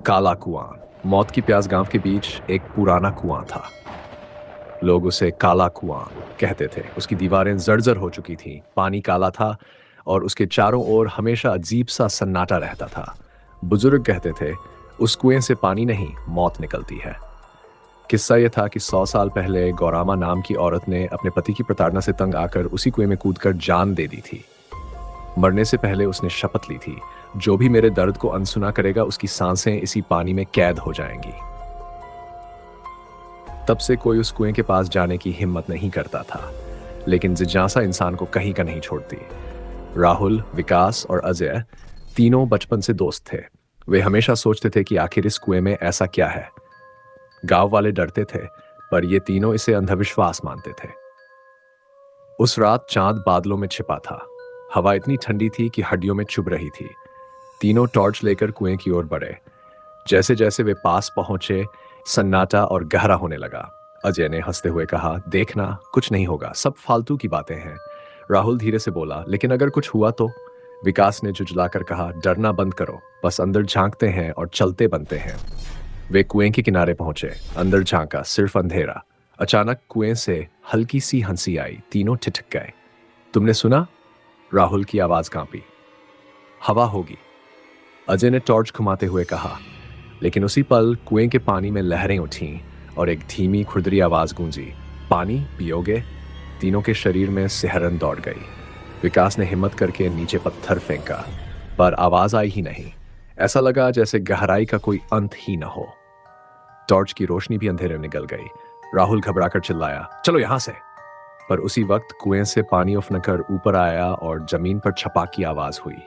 काला कुआं। मौत की प्यास गांव के बीच एक पुराना कुआं था। लोग उसे काला कुआं कहते थे। उसकी दीवारें जर्जर हो चुकी थीं, पानी काला था और उसके चारों ओर हमेशा अजीब सा सन्नाटा रहता था। बुजुर्ग कहते थे, उस कुएं से पानी नहीं, मौत निकलती है। किस्सा यह था कि 100 साल पहले गौरामा नाम की औरत ने अपने पति की प्रताड़ना से तंग आकर उसी कुएं में कूदकर जान दे दी थी। मरने से पहले उसने शपथ ली थी, जो भी मेरे दर्द को अनसुना करेगा उसकी सांसें इसी पानी में कैद हो जाएंगी। तब से कोई उस कुएं के पास जाने की हिम्मत नहीं करता था, लेकिन जिज्ञासा इंसान को कहीं का नहीं छोड़ती। राहुल, विकास और अजय तीनों बचपन से दोस्त थे। वे हमेशा सोचते थे कि आखिर इस कुएं में ऐसा क्या है। गांव वाले डरते थे, पर ये तीनों इसे अंधविश्वास मानते थे। उस रात चांद बादलों में छिपा था। हवा इतनी ठंडी थी कि हड्डियों में चुभ रही थी। तीनों टॉर्च लेकर कुएं की ओर बढ़े। जैसे जैसे वे पास पहुंचे, सन्नाटा और गहरा होने लगा। अजय ने हंसते हुए कहा, देखना, कुछ नहीं होगा, सब फालतू की बातें हैं। राहुल धीरे से बोला, लेकिन अगर कुछ हुआ तो? विकास ने झुंझलाकर कहा, डरना बंद करो, बस अंदर झांकते हैं और चलते बनते हैं। वे कुएं के किनारे पहुंचे। अंदर झांका, सिर्फ अंधेरा। अचानक कुएं से हल्की सी हंसी आई। तीनों ठिठक गए। तुमने सुना? राहुल की आवाज कांपी। हवा होगी, अजय ने टॉर्च घुमाते हुए कहा। लेकिन उसी पल कुएं के पानी में लहरें उठीं और एक धीमी खुरदरी आवाज गूंजी, पानी पियोगे? तीनों के शरीर में सिहरन दौड़ गई। विकास ने हिम्मत करके नीचे पत्थर फेंका, पर आवाज आई ही नहीं। ऐसा लगा जैसे गहराई का कोई अंत ही न हो। टॉर्च की रोशनी भी अंधेरे में निकल गई। राहुल घबराकर चिल्लाया, चलो यहां से। पर उसी वक्त कुएं से पानी उफनकर ऊपर आया और जमीन पर छपाक की आवाज हुई।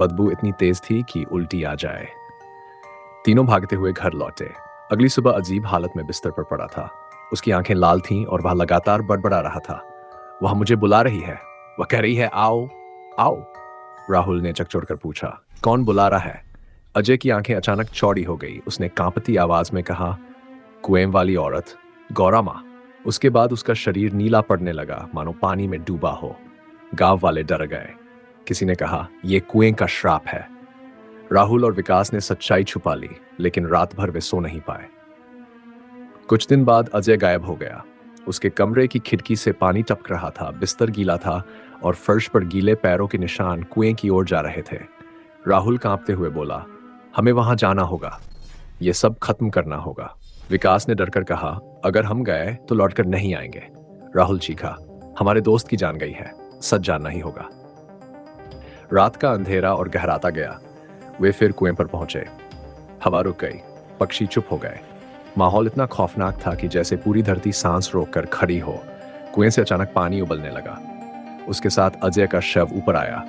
बदबू इतनी तेज थी कि उल्टी आ जाए। तीनों भागते हुए घर लौटे। अगली सुबह अजीब हालत में बिस्तर पर पड़ा था। उसकी आंखें लाल थीं और वह लगातार बड़बड़ा रहा था। वह मुझे बुला रही है, वह कह रही है, आओ आओ। राहुल ने चकचोर पूछा, कौन बुला रहा है? अजय की आंखें अचानक चौड़ी हो गई। उसने कांपती आवाज में कहा, कुएं वाली औरत, गौरामा। उसके बाद उसका शरीर नीला पड़ने लगा, मानो पानी में डूबा हो। गांव वाले डर गए। किसी ने कहा, यह कुएं का श्राप है। राहुल और विकास ने सच्चाई छुपा ली, लेकिन रात भर वे सो नहीं पाए। कुछ दिन बाद अजय गायब हो गया। उसके कमरे की खिड़की से पानी टपक रहा था, बिस्तर गीला था और फर्श पर गीले पैरों के निशान कुएं की ओर जा रहे थे। राहुल कांपते हुए बोला, हमें वहां जाना होगा, यह सब खत्म करना होगा। विकास ने डरकर कहा, अगर हम गए तो लौटकर नहीं आएंगे। राहुल चीखा, हमारे दोस्त की जान गई है, सच जानना ही होगा। रात का अंधेरा और गहराता गया। वे फिर कुएं पर पहुंचे। हवा रुक गई, पक्षी चुप हो गए। माहौल इतना खौफनाक था कि जैसे पूरी धरती सांस रोककर खड़ी हो। कुएं से अचानक पानी उबलने लगा। उसके साथ अजय का शव ऊपर आया।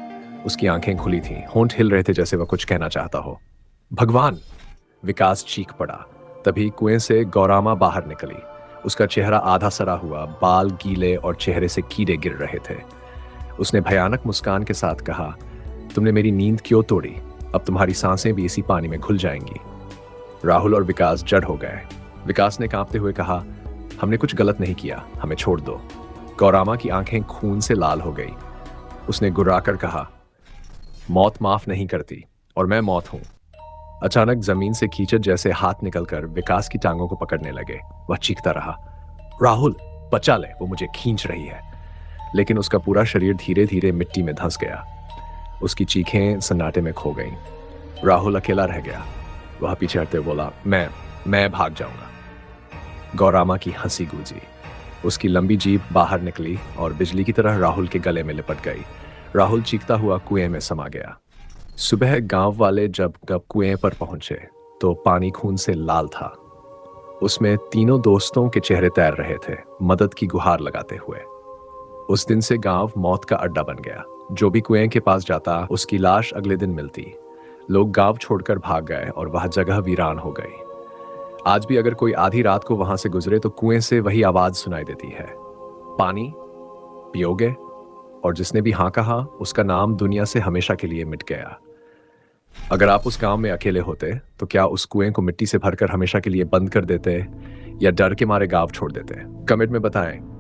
उसकी आंखें खुली थीं, होंठ हिल रहे थे जैसे वह कुछ कहना चाहता हो। भगवान! विकास चीख पड़ा। तभी कुएं से गौरामा बाहर निकली। उसका चेहरा आधा सड़ा हुआ, बाल गीले और चेहरे से कीड़े गिर रहे थे। उसने भयानक मुस्कान के साथ कहा, तुमने मेरी नींद क्यों तोड़ी? अब तुम्हारी सांसें भी इसी पानी में घुल जाएंगी। राहुल और विकास जड़ हो गए। विकास ने कांपते हुए कहा, हमने कुछ गलत नहीं किया, हमें छोड़ दो। गौरामा की आंखें खून से लाल हो गई। उसने गुर्राकर कहा, मौत माफ नहीं करती और मैं मौत हूं। अचानक जमीन से कीचड़ जैसे हाथ निकलकर विकास की टांगों को पकड़ने लगे। वह चीखता रहा, राहुल बचा ले, वो मुझे खींच रही है। लेकिन उसका पूरा शरीर धीरे धीरे मिट्टी में धंस गया। उसकी चीखें सन्नाटे में खो गईं। राहुल अकेला रह गया। वह पीछे हटते बोला, मैं भाग जाऊंगा। गौरामा की हंसी गूंजी। उसकी लंबी जीभ बाहर निकली और बिजली की तरह राहुल के गले में लिपट गई। राहुल चीखता हुआ कुएं में समा गया। सुबह गांव वाले जब कुएं पर पहुंचे तो पानी खून से लाल था। उसमें तीनों दोस्तों के चेहरे तैर रहे थे, मदद की गुहार लगाते हुए। उस दिन से गांव मौत का अड्डा बन गया। जो भी कुएं के पास जाता, उसकी लाश अगले दिन मिलती। लोग गांव छोड़कर भाग गए और वह जगह वीरान हो गई। आज भी अगर कोई आधी रात को वहां से गुजरे तो कुएं से वही आवाज सुनाई देती है, पानी पियोगे? और जिसने भी हां कहा, उसका नाम दुनिया से हमेशा के लिए मिट गया। अगर आप उस गांव में अकेले होते तो क्या उस कुएं को मिट्टी से भरकर हमेशा के लिए बंद कर देते या डर के मारे गांव छोड़ देते? कमेंट में बताएं।